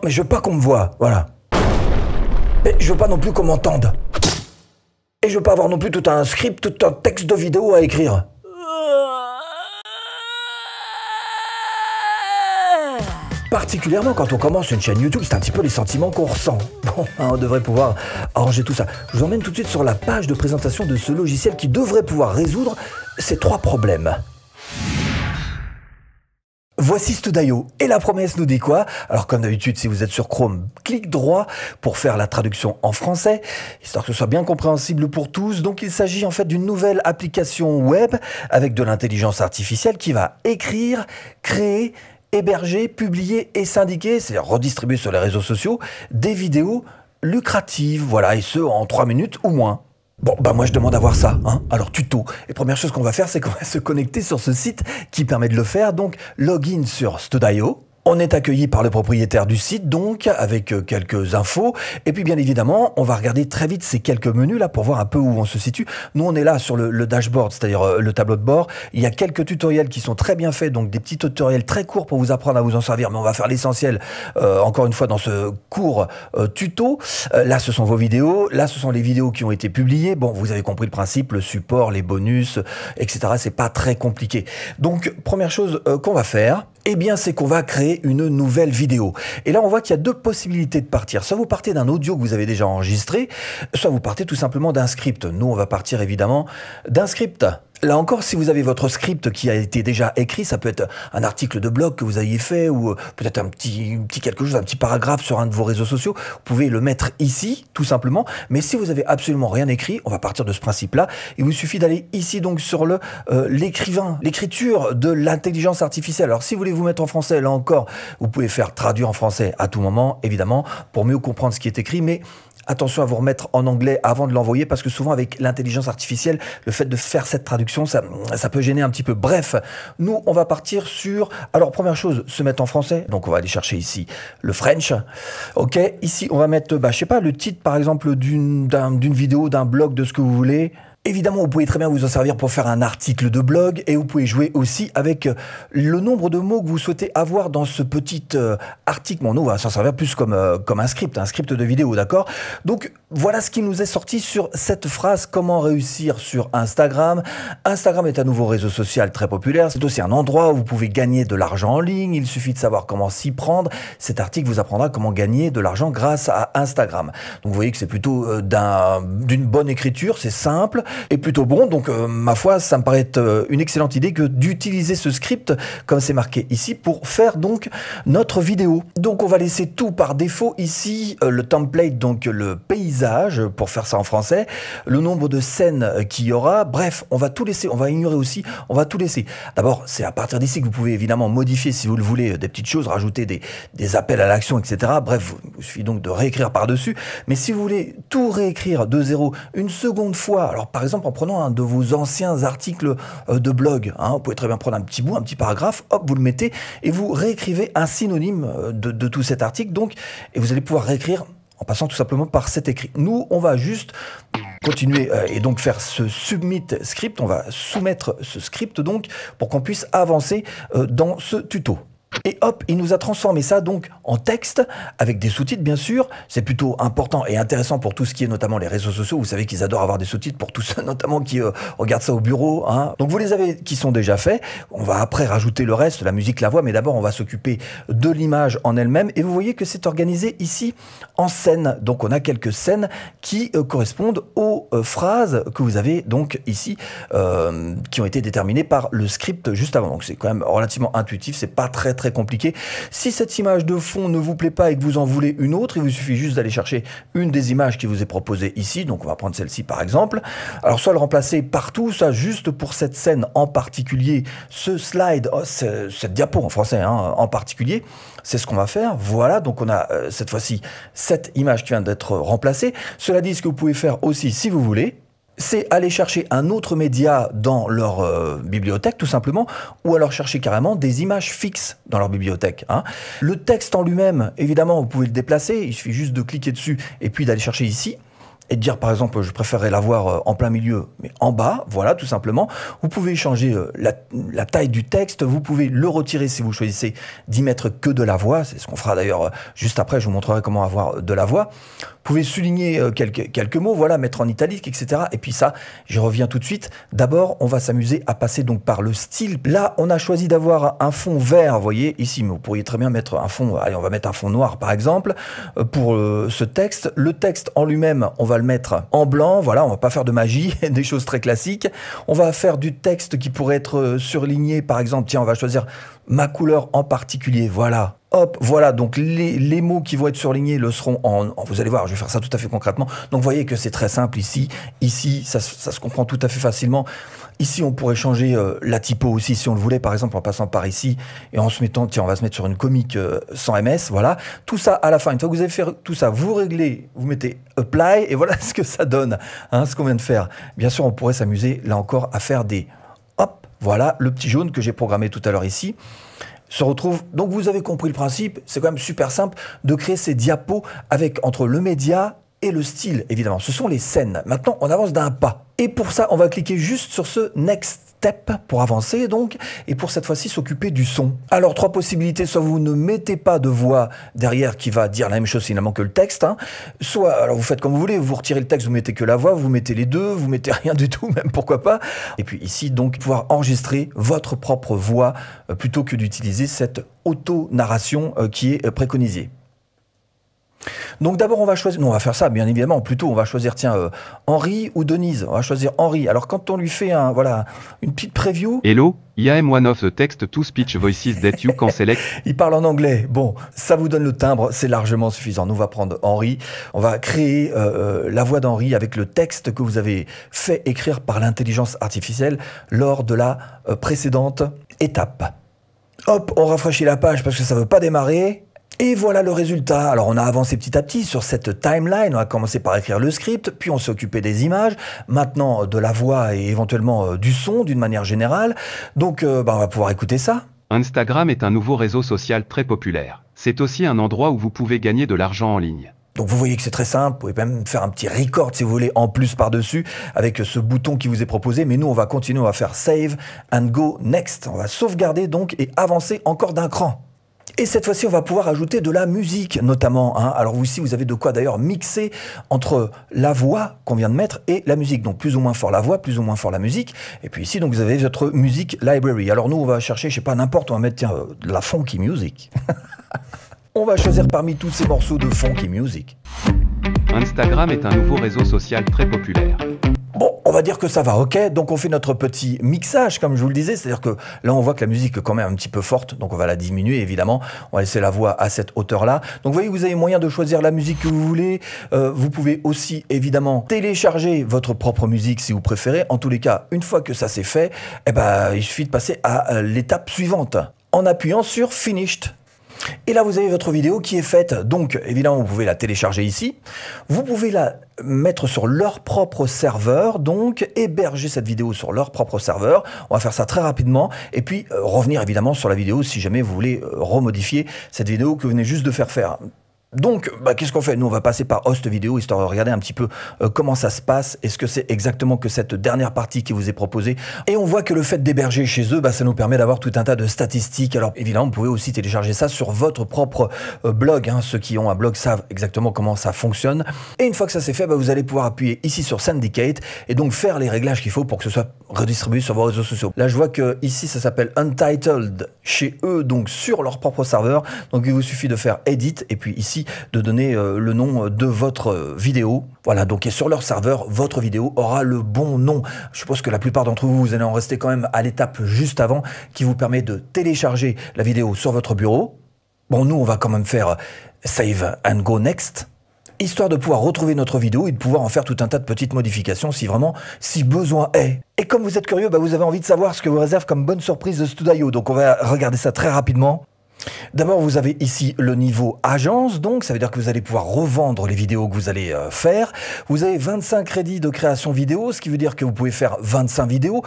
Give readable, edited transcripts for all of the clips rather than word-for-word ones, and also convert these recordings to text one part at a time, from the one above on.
Mais je veux pas qu'on me voie, voilà. Mais je veux pas non plus qu'on m'entende. Et je veux pas avoir non plus tout un script, tout un texte de vidéo à écrire. Particulièrement quand on commence une chaîne YouTube, c'est un petit peu les sentiments qu'on ressent. Bon, on devrait pouvoir arranger tout ça. Je vous emmène tout de suite sur la page de présentation de ce logiciel qui devrait pouvoir résoudre ces 3 problèmes. Voici Studio. Et la promesse nous dit quoi? Alors comme d'habitude, si vous êtes sur Chrome, clic droit pour faire la traduction en français, histoire que ce soit bien compréhensible pour tous. Donc il s'agit en fait d'une nouvelle application web avec de l'intelligence artificielle qui va écrire, créer, héberger, publier et syndiquer, c'est-à-dire redistribuer sur les réseaux sociaux, des vidéos lucratives, voilà, et ce en 3 minutes ou moins. Bon, bah moi je demande à voir ça, hein. Alors tuto. Et première chose qu'on va faire, c'est qu'on va se connecter sur ce site qui permet de le faire. Donc, login sur Studio. On est accueilli par le propriétaire du site, donc, avec quelques infos. Et puis, bien évidemment, on va regarder très vite ces quelques menus, là, pour voir un peu où on se situe. Nous, on est là sur le dashboard, c'est-à-dire le tableau de bord. Il y a quelques tutoriels qui sont très bien faits, donc des petits tutoriels très courts pour vous apprendre à vous en servir. Mais on va faire l'essentiel, encore une fois, dans ce court tuto. Là, ce sont vos vidéos. Là, ce sont les vidéos qui ont été publiées. Bon, vous avez compris le principe, le support, les bonus, etc. C'est pas très compliqué. Donc, première chose qu'on va faire, eh bien, c'est qu'on va créer une nouvelle vidéo. Et là, on voit qu'il y a 2 possibilités de partir. Soit vous partez d'un audio que vous avez déjà enregistré, soit vous partez tout simplement d'un script. Nous, on va partir évidemment d'un script. Là encore, si vous avez votre script qui a été déjà écrit, ça peut être un article de blog que vous ayez fait ou peut-être un petit quelque chose, un petit paragraphe sur un de vos réseaux sociaux. Vous pouvez le mettre ici, tout simplement. Mais si vous avez absolument rien écrit, on va partir de ce principe-là. Il vous suffit d'aller ici donc sur l'écriture de l'intelligence artificielle. Alors si vous voulez vous mettre en français, là encore, vous pouvez faire traduire en français à tout moment, évidemment, pour mieux comprendre ce qui est écrit. Mais attention à vous remettre en anglais avant de l'envoyer parce que souvent avec l'intelligence artificielle, le fait de faire cette traduction, ça peut gêner un petit peu. Bref, nous, on va partir sur... Alors, première chose, se mettre en français. Donc, on va aller chercher ici le French. OK, ici, on va mettre, je sais pas, le titre, par exemple, d'une vidéo, d'un blog, de ce que vous voulez. Évidemment, vous pouvez très bien vous en servir pour faire un article de blog et vous pouvez jouer aussi avec le nombre de mots que vous souhaitez avoir dans ce petit article. Bon, nous, on va s'en servir plus comme un script de vidéo, d'accord? Donc, voilà ce qui nous est sorti sur cette phrase « Comment réussir sur Instagram ». Instagram est un nouveau réseau social très populaire. C'est aussi un endroit où vous pouvez gagner de l'argent en ligne. Il suffit de savoir comment s'y prendre. Cet article vous apprendra comment gagner de l'argent grâce à Instagram. Donc, vous voyez que c'est plutôt d'une bonne écriture, c'est simple et plutôt bon. Donc, ma foi, ça me paraît être une excellente idée que d'utiliser ce script, comme c'est marqué ici, pour faire donc notre vidéo. Donc, on va laisser tout par défaut ici, le template, donc le paysage, pour faire ça en français, le nombre de scènes qu'il y aura. Bref, on va tout laisser, on va ignorer aussi, on va tout laisser. D'abord, c'est à partir d'ici que vous pouvez évidemment modifier, si vous le voulez, des petites choses, rajouter des appels à l'action, etc. Bref, il suffit donc de réécrire par-dessus. Mais si vous voulez tout réécrire de zéro une seconde fois, alors par exemple en prenant un de vos anciens articles de blog, hein, vous pouvez très bien prendre un petit bout, un petit paragraphe, hop, vous le mettez et vous réécrivez un synonyme de tout cet article, donc, et vous allez pouvoir réécrire en passant tout simplement par cet écrit. Nous, on va juste continuer et donc faire ce submit script, on va soumettre ce script donc pour qu'on puisse avancer dans ce tuto. Et hop, il nous a transformé ça donc en texte avec des sous-titres bien sûr. C'est plutôt important et intéressant pour tout ce qui est notamment les réseaux sociaux. Vous savez qu'ils adorent avoir des sous-titres pour tous ceux notamment qui regardent ça au bureau, hein. Donc vous les avez qui sont déjà faits. On va après rajouter le reste, la musique, la voix, mais d'abord on va s'occuper de l'image en elle-même. Et vous voyez que c'est organisé ici en scènes. Donc on a quelques scènes qui correspondent aux phrases que vous avez donc ici qui ont été déterminées par le script juste avant. Donc c'est quand même relativement intuitif, c'est pas très compliqué. Si cette image de fond ne vous plaît pas et que vous en voulez une autre, il vous suffit juste d'aller chercher une des images qui vous est proposée ici. Donc on va prendre celle-ci par exemple. Alors soit le remplacer partout, ça juste pour cette scène en particulier, ce slide, cette diapo en français hein, en particulier, c'est ce qu'on va faire. Voilà, donc on a cette fois-ci cette image qui vient d'être remplacée. Cela dit, ce que vous pouvez faire aussi si vous voulez, c'est aller chercher un autre média dans leur bibliothèque, tout simplement, ou alors chercher carrément des images fixes dans leur bibliothèque, hein. Le texte en lui-même, évidemment, vous pouvez le déplacer, il suffit juste de cliquer dessus et puis d'aller chercher ici. et dire par exemple je préférerais l'avoir en plein milieu mais en bas, voilà tout simplement. Vous pouvez changer la taille du texte, vous pouvez le retirer si vous choisissez d'y mettre que de la voix, c'est ce qu'on fera d'ailleurs juste après, je vous montrerai comment avoir de la voix. Vous pouvez souligner quelques mots, voilà, mettre en italique, etc. Et puis ça, j'y reviens tout de suite. D'abord, on va s'amuser à passer donc par le style. Là, on a choisi d'avoir un fond vert, vous voyez, ici, mais vous pourriez très bien mettre un fond, allez, on va mettre un fond noir par exemple, pour ce texte. Le texte en lui-même, on va le mettre en blanc, voilà, on va pas faire de magie, des choses très classiques. On va faire du texte qui pourrait être surligné, par exemple, tiens, on va choisir ma couleur en particulier, voilà. Hop, voilà, donc les mots qui vont être surlignés le seront vous allez voir, je vais faire ça tout à fait concrètement. Donc vous voyez que c'est très simple ici. Ici, ça se comprend tout à fait facilement. Ici, on pourrait changer la typo aussi si on le voulait, par exemple en passant par ici et en se mettant, tiens, on va se mettre sur une comique sans MS, voilà. Tout ça à la fin, une fois que vous avez fait tout ça, vous réglez, vous mettez Apply et voilà ce que ça donne, hein, ce qu'on vient de faire. Bien sûr, on pourrait s'amuser là encore à faire des hop, voilà, le petit jaune que j'ai programmé tout à l'heure ici. Se retrouve. Donc vous avez compris le principe, c'est quand même super simple de créer ces diapos avec entre le média et le style, évidemment. Ce sont les scènes. Maintenant, on avance d'un pas. Et pour ça, on va cliquer juste sur ce Next Step pour avancer, donc, et pour cette fois-ci s'occuper du son. Alors, 3 possibilités. Soit vous ne mettez pas de voix derrière qui va dire la même chose finalement que le texte, hein. Soit, alors vous faites comme vous voulez, vous retirez le texte, vous mettez que la voix, vous mettez les deux, vous mettez rien du tout, même pourquoi pas. Et puis ici, donc, pouvoir enregistrer votre propre voix plutôt que d'utiliser cette auto-narration qui est préconisée. Donc d'abord on va choisir, non on va faire ça bien évidemment, plutôt on va choisir tiens Henri ou Denise, on va choisir Henri. Alors quand on lui fait voilà, une petite preview. Hello, I am one of the text-to-speech voices that you can select. Il parle en anglais, bon ça vous donne le timbre, c'est largement suffisant. Nous on va prendre Henri, on va créer la voix d'Henri avec le texte que vous avez fait écrire par l'intelligence artificielle lors de la précédente étape. Hop, on rafraîchit la page parce que ça ne veut pas démarrer. Et voilà le résultat. Alors on a avancé petit à petit sur cette timeline, on a commencé par écrire le script, puis on s'est occupé des images, maintenant de la voix et éventuellement du son d'une manière générale. Donc on va pouvoir écouter ça. Instagram est un nouveau réseau social très populaire. C'est aussi un endroit où vous pouvez gagner de l'argent en ligne. Donc vous voyez que c'est très simple, vous pouvez même faire un petit record si vous voulez en plus par-dessus avec ce bouton qui vous est proposé, mais nous on va continuer, on va faire Save and Go Next. On va sauvegarder donc et avancer encore d'un cran. Et cette fois-ci, on va pouvoir ajouter de la musique, notamment. Hein. Alors ici, vous avez de quoi d'ailleurs mixer entre la voix qu'on vient de mettre et la musique. Donc plus ou moins fort la voix, plus ou moins fort la musique. Et puis ici, donc vous avez votre music library. Alors nous, on va chercher, je sais pas, n'importe, on va mettre tiens, de la funky music. On va choisir parmi tous ces morceaux de funky music. Instagram est un nouveau réseau social très populaire. Bon, on va dire que ça va, ok. Donc on fait notre petit mixage, comme je vous le disais. C'est-à-dire que là, on voit que la musique est quand même un petit peu forte. Donc on va la diminuer, évidemment. On va laisser la voix à cette hauteur-là. Donc vous voyez, vous avez moyen de choisir la musique que vous voulez. Vous pouvez aussi, évidemment, télécharger votre propre musique si vous préférez. En tous les cas, une fois que ça c'est fait, eh ben, il suffit de passer à l'étape suivante en appuyant sur Finished. Et là, vous avez votre vidéo qui est faite. Donc, évidemment, vous pouvez la télécharger ici. Vous pouvez la mettre sur leur propre serveur. Donc, héberger cette vidéo sur leur propre serveur. On va faire ça très rapidement. Et puis, revenir évidemment sur la vidéo si jamais vous voulez remodifier cette vidéo que vous venez juste de faire. Donc, qu'est-ce qu'on fait? Nous, on va passer par host vidéo, histoire de regarder un petit peu comment ça se passe. Est-ce que c'est exactement que cette dernière partie qui vous est proposée? Et on voit que le fait d'héberger chez eux, ça nous permet d'avoir tout un tas de statistiques. Alors, évidemment, vous pouvez aussi télécharger ça sur votre propre blog. Hein. Ceux qui ont un blog savent exactement comment ça fonctionne. Et une fois que ça c'est fait, vous allez pouvoir appuyer ici sur Syndicate et donc faire les réglages qu'il faut pour que ce soit redistribué sur vos réseaux sociaux. Là, je vois que ici, ça s'appelle Untitled chez eux, donc sur leur propre serveur. Donc, il vous suffit de faire Edit et puis ici, de donner le nom de votre vidéo. Voilà, donc et sur leur serveur, votre vidéo aura le bon nom. Je suppose que la plupart d'entre vous, vous allez en rester quand même à l'étape juste avant qui vous permet de télécharger la vidéo sur votre bureau. Bon, nous, on va quand même faire Save and Go Next, histoire de pouvoir retrouver notre vidéo et de pouvoir en faire tout un tas de petites modifications si besoin est. Et comme vous êtes curieux, vous avez envie de savoir ce que vous réserve comme bonne surprise de Studio. Donc on va regarder ça très rapidement. D'abord, vous avez ici le niveau agence, donc ça veut dire que vous allez pouvoir revendre les vidéos que vous allez faire. Vous avez 25 crédits de création vidéo, ce qui veut dire que vous pouvez faire 25 vidéos.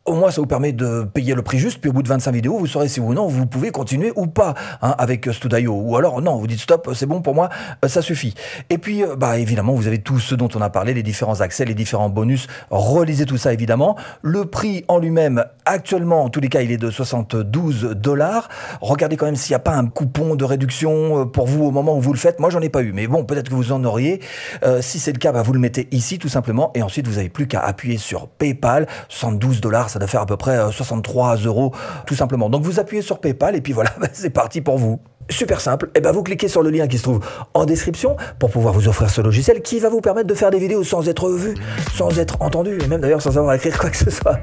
Au moins, ça vous permet de payer le prix juste, puis au bout de 25 vidéos, vous saurez si oui ou non vous pouvez continuer ou pas avec Studio. Ou alors, non, vous dites stop, c'est bon pour moi, ça suffit. Et puis, évidemment, vous avez tout ce dont on a parlé, les différents accès, les différents bonus. Relisez tout ça, évidemment. Le prix en lui-même, actuellement, en tous les cas, il est de 72 $. Regardez quand même s'il n'y a pas un coupon de réduction pour vous au moment où vous le faites. Moi, j'en ai pas eu, mais bon, peut-être que vous en auriez. Si c'est le cas, vous le mettez ici, tout simplement. Et ensuite, vous n'avez plus qu'à appuyer sur PayPal. 72 $, ça doit faire à peu près 63 €, tout simplement. Donc vous appuyez sur PayPal et puis voilà, c'est parti pour vous. Super simple, et vous cliquez sur le lien qui se trouve en description pour pouvoir vous offrir ce logiciel qui va vous permettre de faire des vidéos sans être vu, sans être entendu, et même d'ailleurs sans avoir à écrire quoi que ce soit.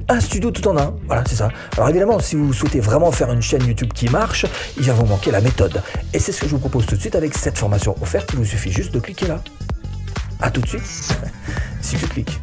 Un studio tout en un, voilà, c'est ça. Alors évidemment, si vous souhaitez vraiment faire une chaîne YouTube qui marche, il va vous manquer la méthode. Et c'est ce que je vous propose tout de suite avec cette formation offerte, il vous suffit juste de cliquer là. À tout de suite, si tu cliques.